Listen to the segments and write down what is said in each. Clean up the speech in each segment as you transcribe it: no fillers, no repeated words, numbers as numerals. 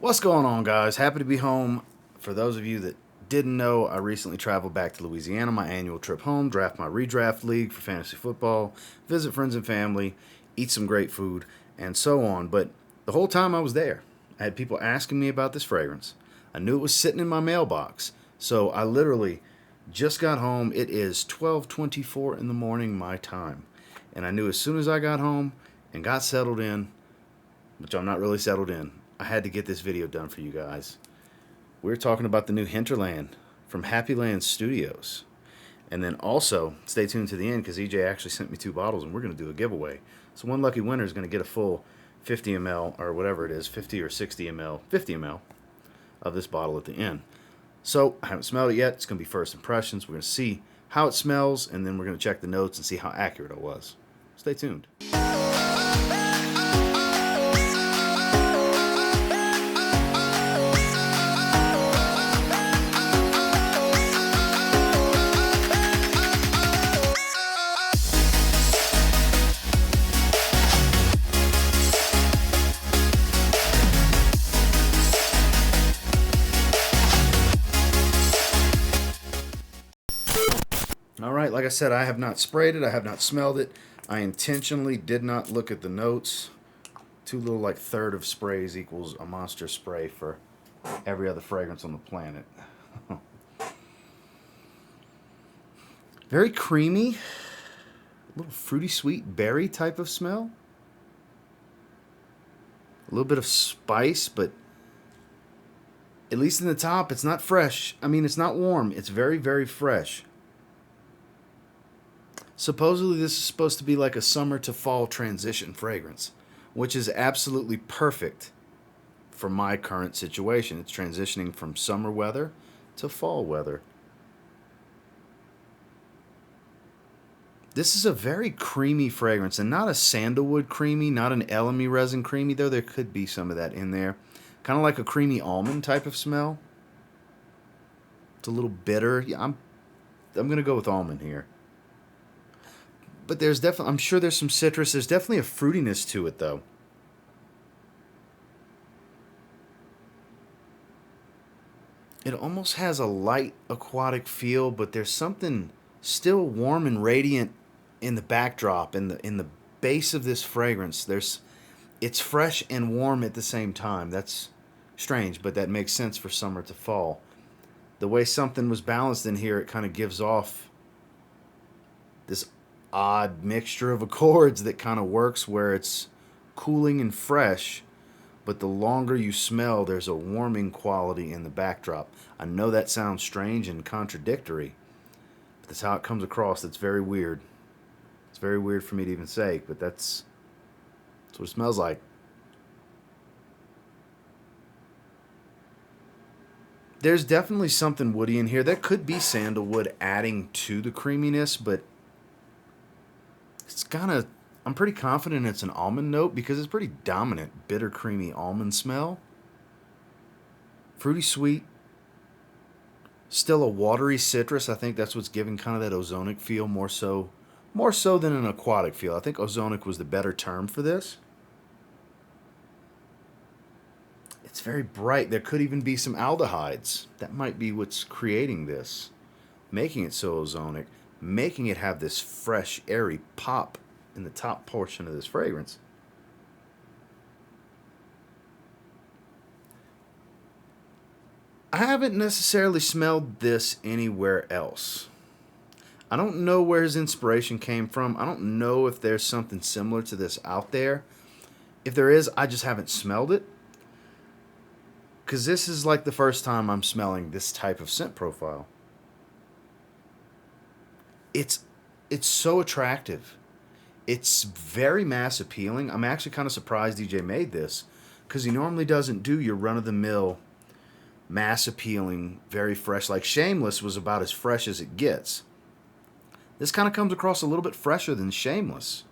What's going on, guys? Happy to be home. For those of you that didn't know, I recently traveled back to Louisiana, my annual trip home, draft my redraft league for fantasy football, visit friends and family, eat some great food, and so on. But the whole time I was there, I had people asking me about this fragrance. I knew it was sitting in my mailbox, so I literally just got home. It is 12:24 in the morning my time, and I knew as soon as I got home and got settled in, which I'm not really settled in, I had to get this video done for you guys. We're talking about the new Hinterland from Happyland Studios. And then also, stay tuned to the end because EJ actually sent me 2 bottles and we're going to do a giveaway. So one lucky winner is going to get a full 50 ml or whatever it is, 50 or 60 ml, 50 ml of this bottle at the end. So I haven't smelled it yet. It's going to be first impressions. We're going to see how it smells and then we're going to check the notes and see how accurate it was. Stay tuned. All right, like I said, I have not sprayed it. I have not smelled it. I intentionally did not look at the notes. Too little, like third of sprays equals a monster spray for every other fragrance on the planet. Very creamy, a little fruity, sweet berry type of smell. A little bit of spice, but at least in the top, it's not fresh. I mean, it's not warm. It's very, very fresh. Supposedly, this is supposed to be like a summer to fall transition fragrance, which is absolutely perfect for my current situation. It's transitioning from summer weather to fall weather. This is a very creamy fragrance, and not a sandalwood creamy, not an elemi resin creamy, though there could be some of that in there. Kind of like a creamy almond type of smell. It's a little bitter. Yeah, I'm gonna go with almond here. But there's definitely, I'm sure there's some citrus. There's definitely a fruitiness to it, though. It almost has a light aquatic feel, but there's something still warm and radiant in the backdrop, in the base of this fragrance. It's fresh and warm at the same time. That's strange, but that makes sense for summer to fall. The way something was balanced in here, it kind of gives off this odd mixture of accords that kind of works where it's cooling and fresh, but the longer you smell, there's a warming quality in the backdrop. I know that sounds strange and contradictory, but that's how it comes across. It's very weird. It's very weird for me to even say, but that's what it smells like. There's definitely something woody in here. There could be sandalwood adding to the creaminess, but it's kind of, I'm pretty confident it's an almond note because it's pretty dominant, bitter, creamy almond smell. Fruity sweet. Still a watery citrus. I think that's what's giving kind of that ozonic feel more so than an aquatic feel. I think ozonic was the better term for this. It's very bright. There could even be some aldehydes. That might be what's creating this, making it so ozonic, making it have this fresh, airy pop in the top portion of this fragrance. I haven't necessarily smelled this anywhere else. I don't know where his inspiration came from. I don't know if there's something similar to this out there. If there is, I just haven't smelled it. Because this is like the first time I'm smelling this type of scent profile. It's so attractive. It's very mass appealing. I'm actually kind of surprised DJ made this because he normally doesn't do your run-of-the-mill mass appealing, very fresh. Like Shameless was about as fresh as it gets. This kind of comes across a little bit fresher than Shameless,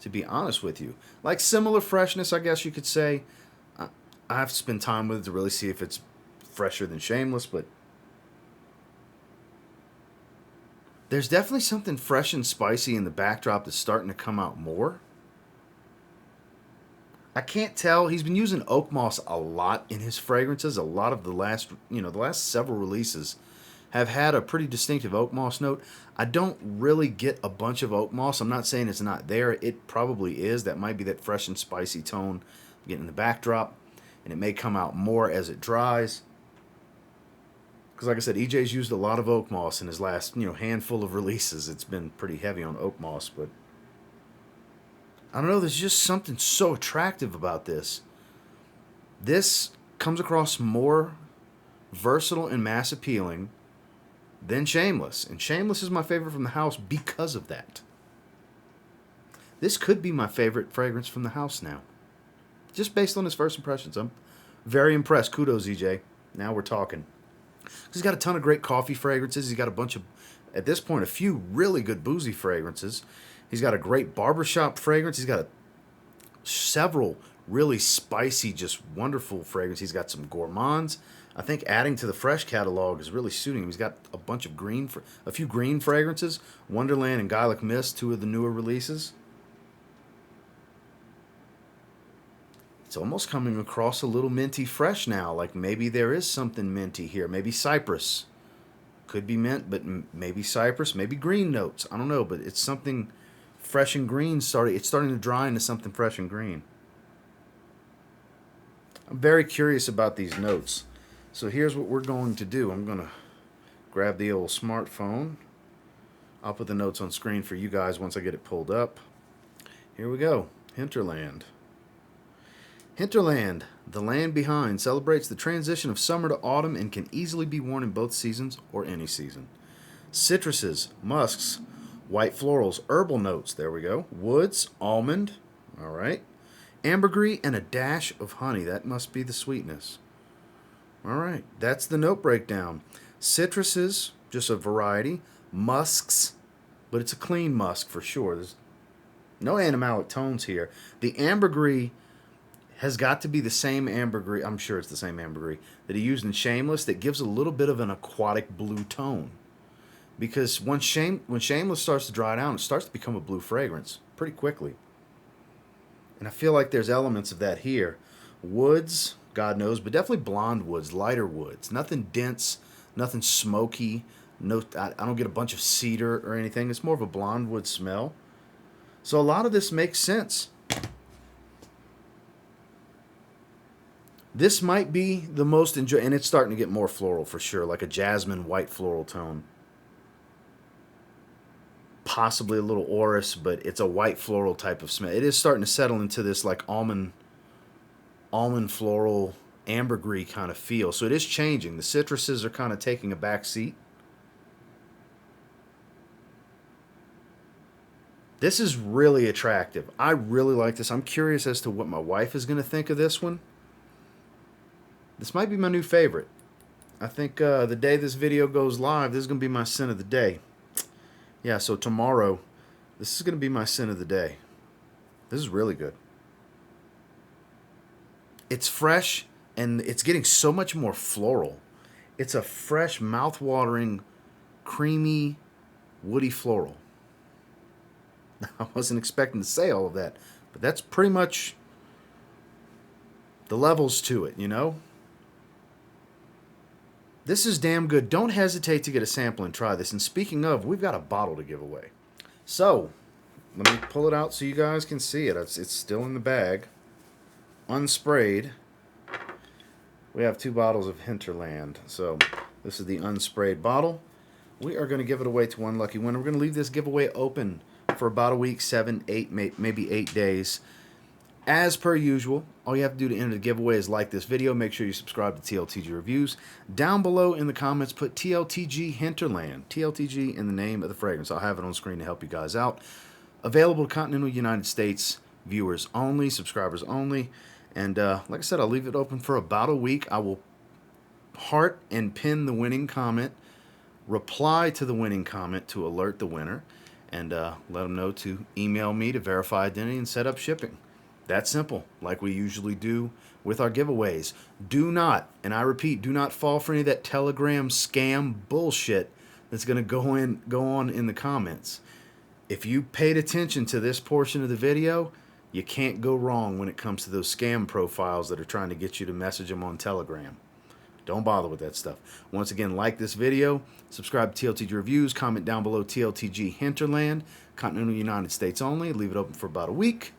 to be honest with you. Like similar freshness, I guess you could say. I have to spend time with it to really see if it's fresher than Shameless, but there's definitely something fresh and spicy in the backdrop that's starting to come out more. I can't tell. He's been using oak moss a lot in his fragrances. A lot of the last, the last several releases have had a pretty distinctive oak moss note. I don't really get a bunch of oak moss. I'm not saying it's not there. It probably is. That might be that fresh and spicy tone getting in the backdrop, and it may come out more as it dries. Because like I said, EJ's used a lot of oak moss in his last, handful of releases. It's been pretty heavy on oak moss, but I don't know, there's just something so attractive about this. This comes across more versatile and mass appealing than Shameless. And Shameless is my favorite from the house because of that. This could be my favorite fragrance from the house now. Just based on his first impressions. I'm very impressed. Kudos, EJ. Now we're talking. He's got a ton of great coffee fragrances. He's got a bunch of, at this point, a few really good boozy fragrances. He's got a great barbershop fragrance. He's got several really spicy, just wonderful fragrances. He's got some gourmands. I think adding to the fresh catalog is really suiting him. He's got a bunch of a few green fragrances. Wonderland and Garlic Mist, two of the newer releases. It's almost coming across a little minty fresh now. Like maybe there is something minty here. Maybe cypress. Could be mint, but maybe cypress. Maybe green notes. I don't know, but it's something fresh and green. It's starting to dry into something fresh and green. I'm very curious about these notes. So here's what we're going to do. I'm going to grab the old smartphone. I'll put the notes on screen for you guys once I get it pulled up. Here we go. Hinterland. Hinterland, the land behind, celebrates the transition of summer to autumn and can easily be worn in both seasons or any season. Citruses, musks, white florals, herbal notes, there we go. Woods, almond, all right. Ambergris and a dash of honey, that must be the sweetness. All right, that's the note breakdown. Citruses, just a variety. Musks, but it's a clean musk for sure. There's no animalic tones here. The ambergris has got to be the same ambergris, I'm sure it's the same ambergris, that he used in Shameless that gives a little bit of an aquatic blue tone. Because when Shameless starts to dry down, it starts to become a blue fragrance pretty quickly. And I feel like there's elements of that here. Woods, God knows, but definitely blonde woods, lighter woods. Nothing dense, nothing smoky. No, I don't get a bunch of cedar or anything. It's more of a blonde wood smell. So a lot of this makes sense. This might be the most enjoyable, and it's starting to get more floral for sure, like a jasmine white floral tone. Possibly a little orris, but it's a white floral type of smell. It is starting to settle into this like almond floral ambergris kind of feel. So it is changing. The citruses are kind of taking a back seat. This is really attractive. I really like this. I'm curious as to what my wife is going to think of this one. This might be my new favorite. I think the day this video goes live, this is going to be my scent of the day. Yeah, so tomorrow, this is going to be my scent of the day. This is really good. It's fresh, and it's getting so much more floral. It's a fresh, mouth-watering, creamy, woody floral. I wasn't expecting to say all of that, but that's pretty much the levels to it, you know? This is damn good. Don't hesitate to get a sample and try this. And speaking of, we've got a bottle to give away. So, let me pull it out so you guys can see it. It's still in the bag. Unsprayed. We have 2 bottles of Hinterland. So, this is the unsprayed bottle. We are going to give it away to one lucky winner. We're going to leave this giveaway open for about a week, 7, 8, maybe 8 days. As per usual, all you have to do to enter the giveaway is like this video. Make sure you subscribe to TLTG Reviews. Down below in the comments, put TLTG Hinterland. TLTG in the name of the fragrance. I'll have it on screen to help you guys out. Available to continental United States viewers only, subscribers only. And like I said, I'll leave it open for about a week. I will heart and pin the winning comment, reply to the winning comment to alert the winner, and let them know to email me to verify identity and set up shipping. That simple, like we usually do with our giveaways. Do not, and I repeat, do not fall for any of that Telegram scam bullshit that's going to go on in the comments. If you paid attention to this portion of the video, You can't go wrong when it comes to those scam profiles that are trying to get you to message them on Telegram. Don't bother with that stuff. Once again, like this video, subscribe to TLTG Reviews, comment down below TLTG Hinterland, Continental United States only. Leave it open for about a week.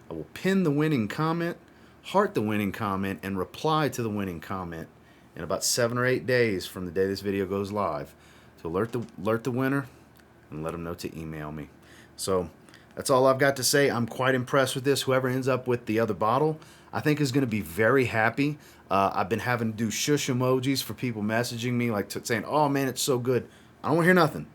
I will pin the winning comment, heart the winning comment, and reply to the winning comment in about 7 or 8 days from the day this video goes live to alert the winner and let them know to email me. So that's all I've got to say. I'm quite impressed with this. Whoever ends up with the other bottle, I think is going to be very happy. I've been having to do shush emojis for people messaging me, like saying, "Oh man, it's so good." I don't want to hear nothing.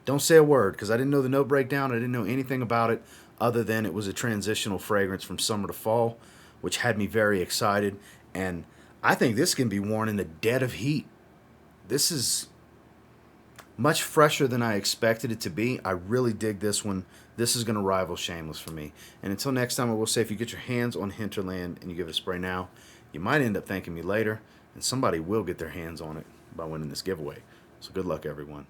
Don't say a word, because I didn't know the note breakdown. I didn't know anything about it other than it was a transitional fragrance from summer to fall, which had me very excited. And I think this can be worn in the dead of heat. This is much fresher than I expected it to be. I really dig this one. This is going to rival Shameless for me. And until next time, I will say, if you get your hands on Hinterland and you give it a spray now, you might end up thanking me later, and somebody will get their hands on it by winning this giveaway. So good luck, everyone.